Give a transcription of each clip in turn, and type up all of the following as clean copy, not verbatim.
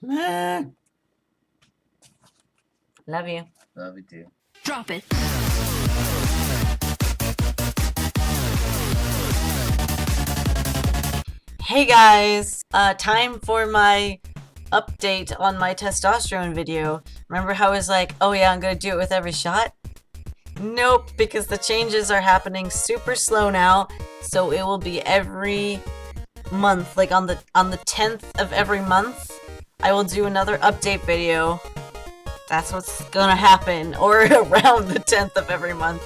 Ah. Love you. Love you too. Drop it. Hey guys, time for my update on my testosterone video. Remember how I was like, oh yeah, I'm gonna do it with every shot? Nope, because the changes are happening super slow now, so it will be every month, like on the 10th of every month, I will do another update video. That's what's gonna happen, or around the 10th of every month.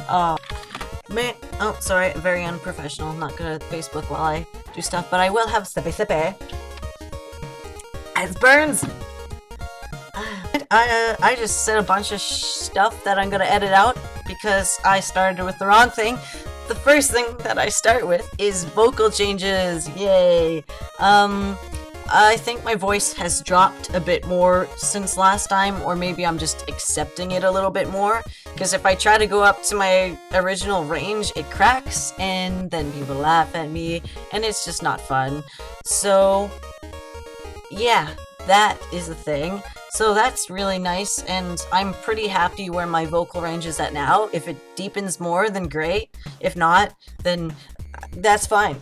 Oh, sorry, very unprofessional. I'm not good at Facebook while I do stuff, but I will have sippy sippy. As burns! I just said a bunch of stuff that I'm gonna edit out because I started with the wrong thing. The first thing that I start with is vocal changes. Yay! I think my voice has dropped a bit more since last time, or maybe I'm just accepting it a little bit more, because if I try to go up to my original range, it cracks, and then people laugh at me, and it's just not fun. So, yeah, that is a thing. So that's really nice, and I'm pretty happy where my vocal range is at now. If it deepens more, then great. If not, then that's fine.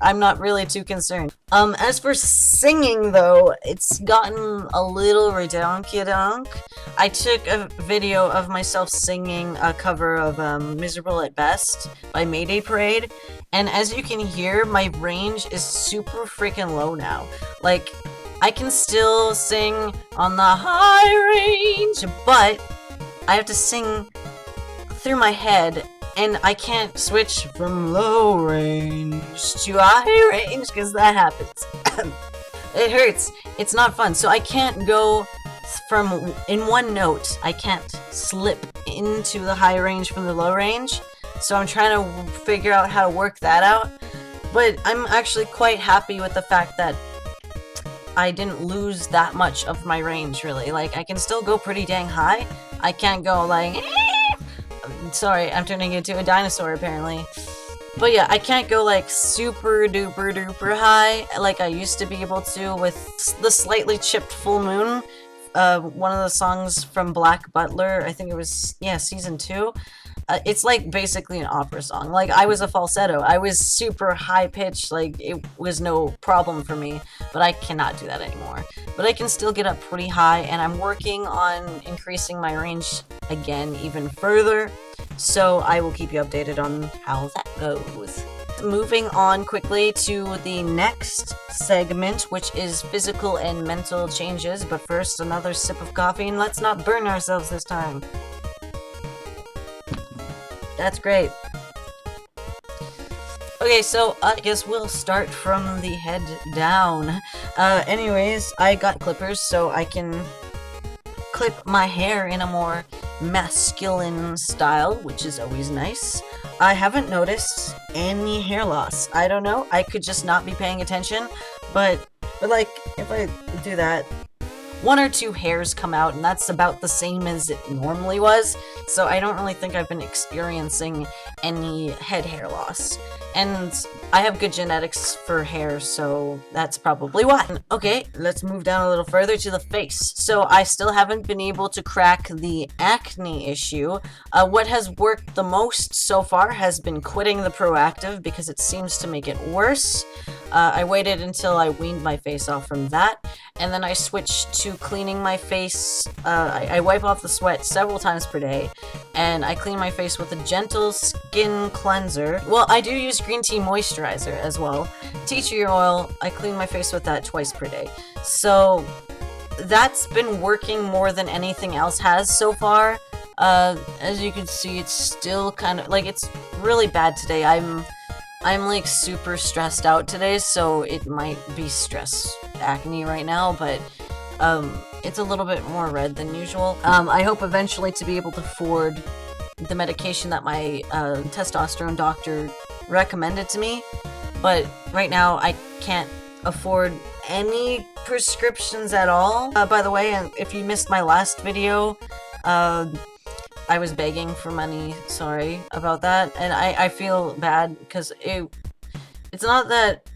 I'm not really too concerned. As for singing though, it's gotten a little redonky-donk. I took a video of myself singing a cover of Miserable at Best by Mayday Parade, and as you can hear, my range is super freaking low now. Like, I can still sing on the high range, but I have to sing through my head, and I can't switch from low range to high range because that happens. It hurts. It's not fun. So I can't go from in one note. I can't slip into the high range from the low range. So I'm trying to figure out how to work that out. But I'm actually quite happy with the fact that I didn't lose that much of my range, really. Like, I can still go pretty dang high. I can't go like... Sorry, I'm turning into a dinosaur, apparently. But yeah, I can't go like super duper duper high like I used to be able to with the Slightly Chipped Full Moon. One of the songs from Black Butler, I think it was, yeah, season 2. It's like basically an opera song. Like, I was a falsetto. I was super high pitched, like it was no problem for me, but I cannot do that anymore. But I can still get up pretty high, and I'm working on increasing my range again even further. So I will keep you updated on how that goes. Moving on quickly to the next segment, which is physical and mental changes. But first, another sip of coffee, and let's not burn ourselves this time. That's great. Okay, so I guess we'll start from the head down. Anyways, I got clippers so I can clip my hair in a more masculine style, which is always nice. I haven't noticed any hair loss. I don't know, I could just not be paying attention, but like, if I do that, 1 or 2 hairs come out, and that's about the same as it normally was, so I don't really think I've been experiencing any head hair loss. And I have good genetics for hair, so that's probably why. Okay, let's move down a little further to the face. So I still haven't been able to crack the acne issue. What has worked the most so far has been quitting the Proactive because it seems to make it worse. I waited until I weaned my face off from that, and then I switched to cleaning my face. I wipe off the sweat several times per day, and I clean my face with a gentle skin cleanser. Well, I do use green tea moisturizer as well. Tea tree oil, I clean my face with that twice per day. So that's been working more than anything else has so far. As you can see, it's still kind of, like, it's really bad today. I'm like super stressed out today, so it might be stress acne right now, but it's a little bit more red than usual. I hope eventually to be able to afford the medication that my testosterone doctor recommended to me, but right now I can't afford any prescriptions at all. By the way, if you missed my last video, I was begging for money. Sorry about that, and I feel bad because it's not that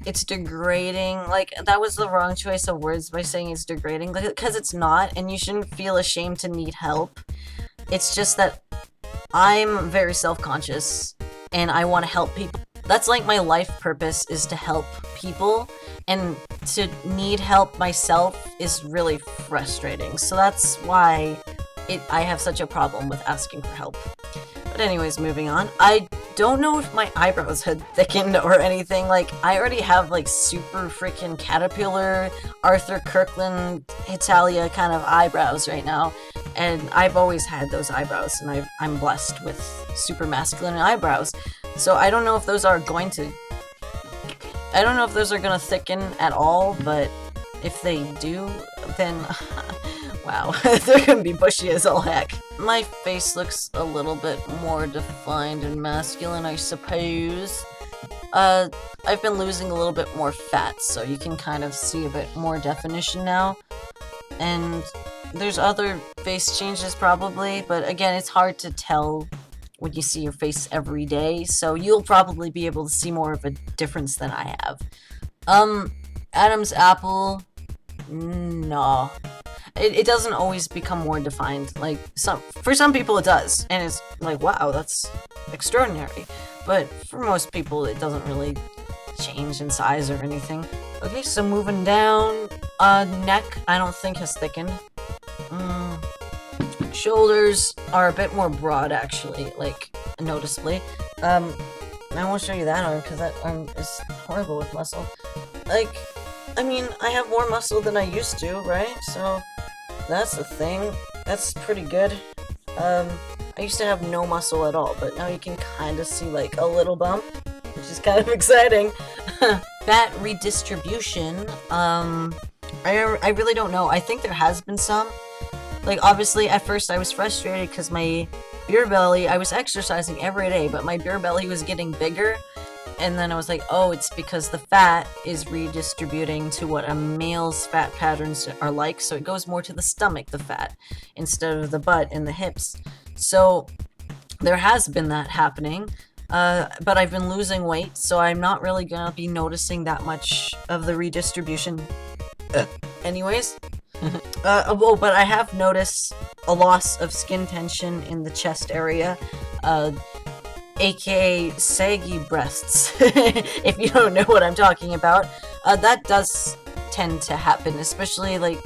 it's degrading. Like, that was the wrong choice of words by saying it's degrading, because it's not, and you shouldn't feel ashamed to need help. It's just that I'm very self-conscious, and I want to help people. That's like my life purpose, is to help people, and to need help myself is really frustrating. So that's why I have such a problem with asking for help. But anyways, moving on. I don't know if my eyebrows had thickened or anything. Like, I already have like super freaking caterpillar, Arthur Kirkland, Italia kind of eyebrows right now. And I've always had those eyebrows, and I'm blessed with super masculine eyebrows. So I don't know if those are going to thicken at all, but if they do, then wow, they're gonna be bushy as all heck. My face looks a little bit more defined and masculine, I suppose. I've been losing a little bit more fat, so you can kind of see a bit more definition now. And there's other face changes probably, but again, it's hard to tell when you see your face every day, so you'll probably be able to see more of a difference than I have. Adam's apple, no. It doesn't always become more defined. Like, for some people it does, and it's like, wow, that's extraordinary. But for most people, it doesn't really change in size or anything. Okay, so moving down, neck, I don't think has thickened. Shoulders are a bit more broad, actually, like, noticeably. I won't show you that arm, because that arm is horrible with muscle. Like, I mean, I have more muscle than I used to, right? So, that's the thing. That's pretty good. I used to have no muscle at all, but now you can kind of see, like, a little bump, which is kind of exciting. Fat redistribution, I really don't know. I think there has been some. Like, obviously, at first I was frustrated because my beer belly, I was exercising every day, but my beer belly was getting bigger. And then I was like, oh, it's because the fat is redistributing to what a male's fat patterns are like. So it goes more to the stomach, the fat, instead of the butt and the hips. So there has been that happening. But I've been losing weight, so I'm not really gonna be noticing that much of the redistribution. Anyways. Oh, but I have noticed a loss of skin tension in the chest area, aka saggy breasts, if you don't know what I'm talking about. That does tend to happen, especially, like,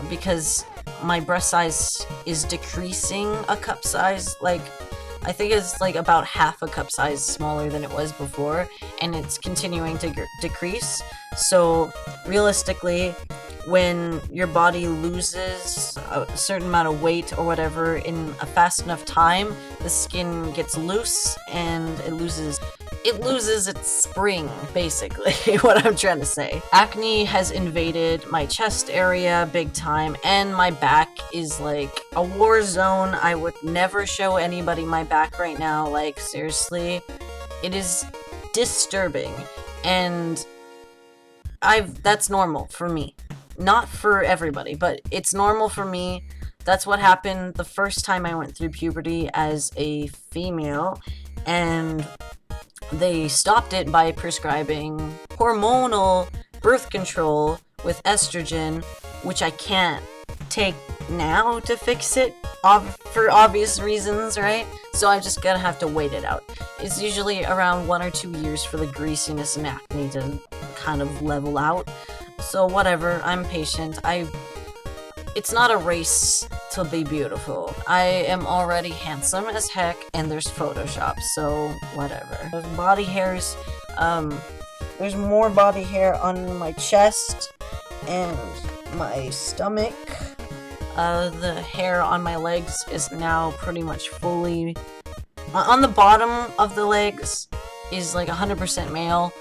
because my breast size is decreasing a cup size. Like, I think it's, like, about half a cup size smaller than it was before, and it's continuing to decrease. So, realistically, when your body loses a certain amount of weight or whatever in a fast enough time, the skin gets loose and it loses its spring, basically, what I'm trying to say. Acne has invaded my chest area big time, and my back is like a war zone. I would never show anybody my back right now, like, seriously. It is disturbing, and that's normal for me. Not for everybody, but it's normal for me. That's what happened the first time I went through puberty as a female, and they stopped it by prescribing hormonal birth control with estrogen, which I can't take now to fix it, for obvious reasons, right? So I'm just gonna have to wait it out. It's usually around 1 or 2 years for the greasiness and acne to kind of level out. So whatever, I'm patient. It's not a race to be beautiful. I am already handsome as heck, and there's Photoshop, so whatever. There's body hairs, there's more body hair on my chest and my stomach. The hair on my legs is now pretty much fully... On the bottom of the legs is like 100% male.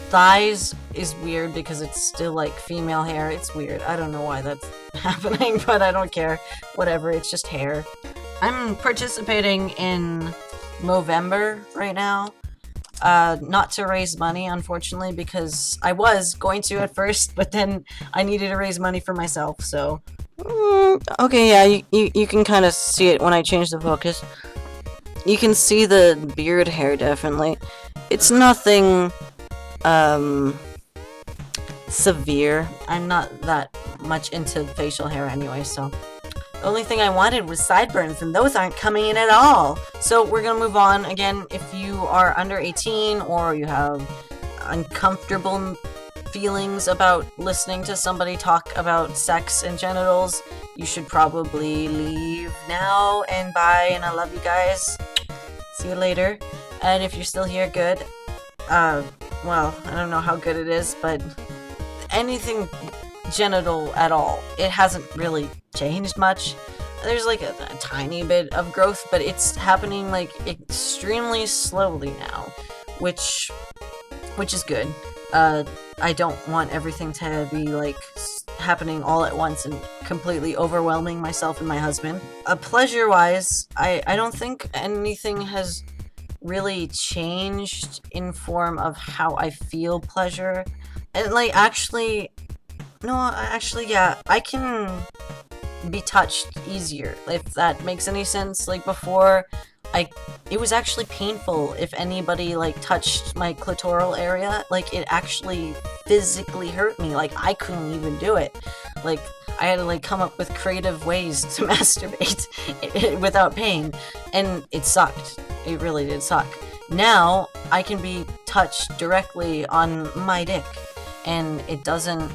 Thighs is weird because it's still like female hair. It's weird. I don't know why that's happening, but I don't care. Whatever, it's just hair. I'm participating in Movember right now. Not to raise money, unfortunately, because I was going to at first, but then I needed to raise money for myself, so... okay, yeah, you can kind of see it when I change the focus. You can see the beard hair, definitely. It's nothing um, severe. I'm not that much into facial hair anyway, so the only thing I wanted was sideburns, and those aren't coming in at all. So we're gonna move on. Again, if you are under 18 or you have uncomfortable feelings about listening to somebody talk about sex and genitals, you should probably leave now and bye, and I love you guys. See you later. And if you're still here, good. Well, I don't know how good it is, but anything genital at all, it hasn't really changed much. There's like a tiny bit of growth, but it's happening like extremely slowly now, which is good. I don't want everything to be like happening all at once and completely overwhelming myself and my husband. Pleasure wise, I don't think anything has really changed in form of how I feel pleasure. And like actually, no, actually, yeah, I can be touched easier, if that makes any sense. Like before, it was actually painful if anybody like touched my clitoral area. Like it actually physically hurt me. Like I couldn't even do it. Like I had to like come up with creative ways to masturbate without pain, and it sucked. It really did suck. Now I can be touched directly on my dick, and it doesn't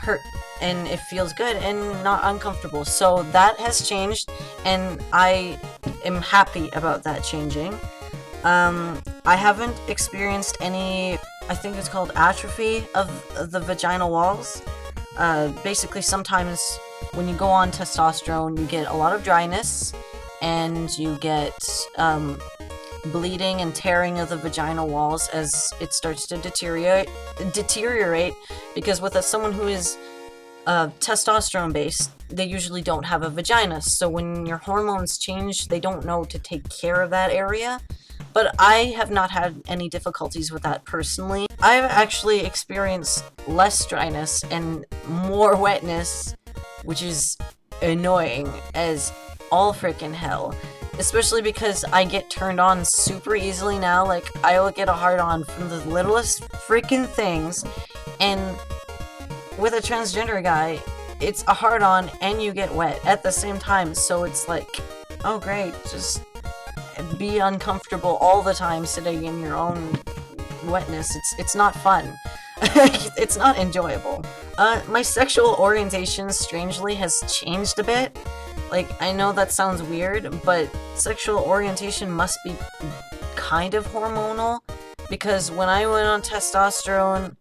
hurt, and it feels good and not uncomfortable. So that has changed, and I am happy about that changing. I haven't experienced any, I think it's called atrophy of the vaginal walls. Basically, sometimes when you go on testosterone, you get a lot of dryness, and you get bleeding and tearing of the vaginal walls as it starts to deteriorate, because with someone who is testosterone based, they usually don't have a vagina, so when your hormones change, they don't know to take care of that area. But I have not had any difficulties with that personally. I've actually experienced less dryness and more wetness, which is annoying as all freaking hell. Especially because I get turned on super easily now. Like, I will get a hard on from the littlest freaking things. And with a transgender guy, it's a hard on and you get wet at the same time. So it's like, oh great, just be uncomfortable all the time sitting in your own wetness. It's not fun. It's not enjoyable. My sexual orientation strangely has changed a bit. Like, I know that sounds weird, but sexual orientation must be kind of hormonal, because when I went on testosterone,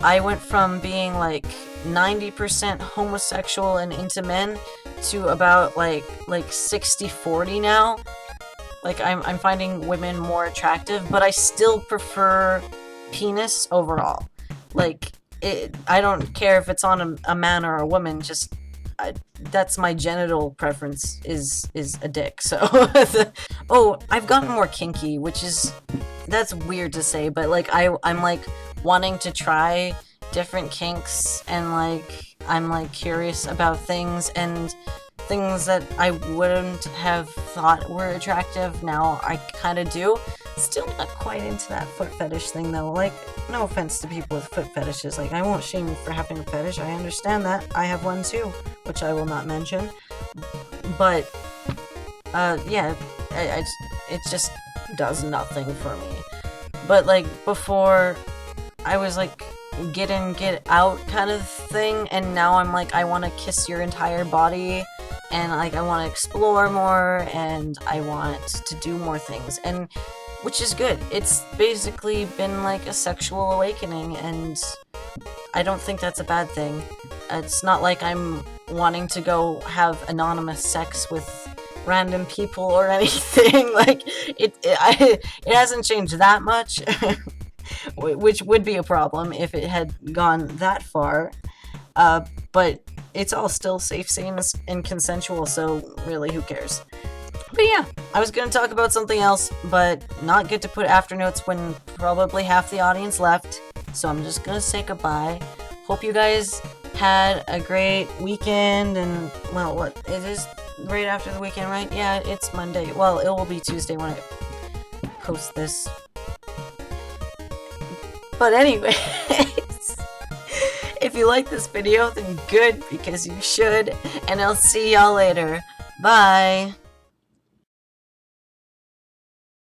I went from being like 90% homosexual and into men to about like 60-40 now. Like, I'm finding women more attractive, but I still prefer penis overall. Like, I don't care if it's on a man or a woman, just that's my genital preference is a dick. So oh, I've gotten more kinky, which is, that's weird to say, but like I'm like wanting to try different kinks, and like I'm like curious about things, and things that I wouldn't have thought were attractive now I kind of do. Still not quite into that foot fetish thing though. Like, no offense to people with foot fetishes. Like, I won't shame you for having a fetish. I understand that. I have one too, which I will not mention. But, yeah, it just does nothing for me. But, like, before, I was like, get in, get out kind of thing, and now I'm like, I want to kiss your entire body, and like, I want to explore more, and I want to do more things, and which is good. It's basically been like a sexual awakening, and I don't think that's a bad thing. It's not like I'm wanting to go have anonymous sex with random people or anything. Like, it hasn't changed that much, which would be a problem if it had gone that far. But it's all still safe, sane, and consensual, so really, who cares? But yeah, I was going to talk about something else, but not get to put afternotes when probably half the audience left, so I'm just going to say goodbye. Hope you guys had a great weekend, and, well, what, it is right after the weekend, right? Yeah, it's Monday. Well, it will be Tuesday when I post this. But anyways, if you like this video, then good, because you should, and I'll see y'all later. Bye!